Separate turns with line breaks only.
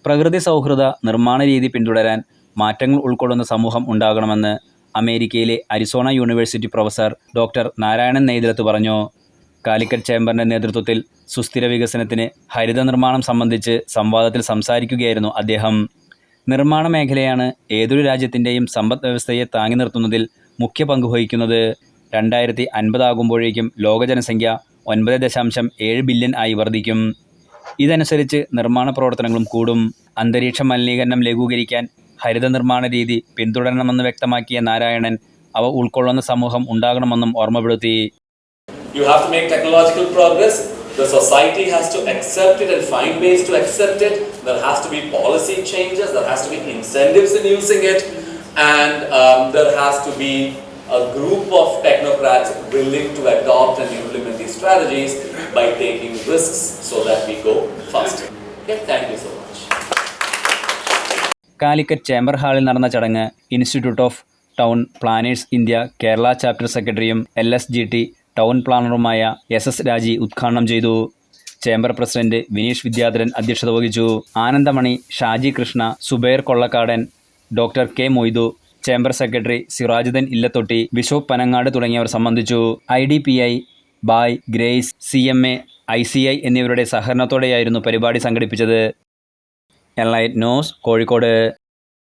പ്രകൃതി സൗഹൃദ നിർമ്മാണ രീതി പിന്തുടരാൻ മാറ്റങ്ങൾ ഉൾക്കൊള്ളുന്ന സമൂഹം ഉണ്ടാകണമെന്ന് അമേരിക്കയിലെ Arizona university professor doctor Narayanan Neythilath പറഞ്ഞു. കാലിക്കറ്റ് ചേംബറിൻ്റെ നേതൃത്വത്തിൽ സുസ്ഥിര വികസനത്തിന് ഹരിത നിർമ്മാണം സംബന്ധിച്ച് സംവാദത്തിൽ സംസാരിക്കുകയായിരുന്നു അദ്ദേഹം. നിർമ്മാണ മേഖലയാണ് ഏതൊരു രാജ്യത്തിൻ്റെയും സമ്പദ് വ്യവസ്ഥയെ താങ്ങി നിർത്തുന്നതിൽ മുഖ്യ പങ്കുവഹിക്കുന്നത്. 2050 ആകുമ്പോഴേക്കും ലോക ജനസംഖ്യ 9.7 ബില്യൺ ആയി വർദ്ധിക്കും. ഇതനുസരിച്ച് നിർമ്മാണ പ്രവർത്തനങ്ങളും കൂടും. അന്തരീക്ഷ മലിനീകരണം ലഘൂകരിക്കാൻ ഹരിത നിർമ്മാണ രീതി പിന്തുടരണമെന്ന് വ്യക്തമാക്കിയ നാരായണൻ അവ ഉൾക്കൊള്ളുന്ന സമൂഹം ഉണ്ടാകണമെന്നും ഓർമ്മപ്പെടുത്തി.
You have to make technological progress. The society has to accept it and find ways to accept it. There has to be policy changes. There has to be incentives in using it, and there has to be a group of technocrats willing to adopt and implement these strategies by taking risks so that we go faster. Okay, thank you so much.
Calicut chamber ഹാളിൽ നടന്ന ചടങ്ങ് institute of town planners India Kerala chapter സെക്രട്ടറിയും LSGT town പ്ലാനറുമായ SS രാജി ഉദ്ഘാടനം ചെയ്തു. Chamber president Vineesh Vidyadharan അധ്യക്ഷത വഹിച്ചു. Anandamani, Shaji Krishna, Zubair Kollakkadan, doctor K Moidu, chamber secretary Sirajudheen Illathotti, bishop Panangad തുടങ്ങിയവർ സംബന്ധിച്ചു. IDPI, ബായ്, ഗ്രേസ്, CMA, ICI എന്നിവരുടെ സഹകരണത്തോടെയായിരുന്നു പരിപാടി സംഘടിപ്പിച്ചത്. Enlight news, Kozhikode.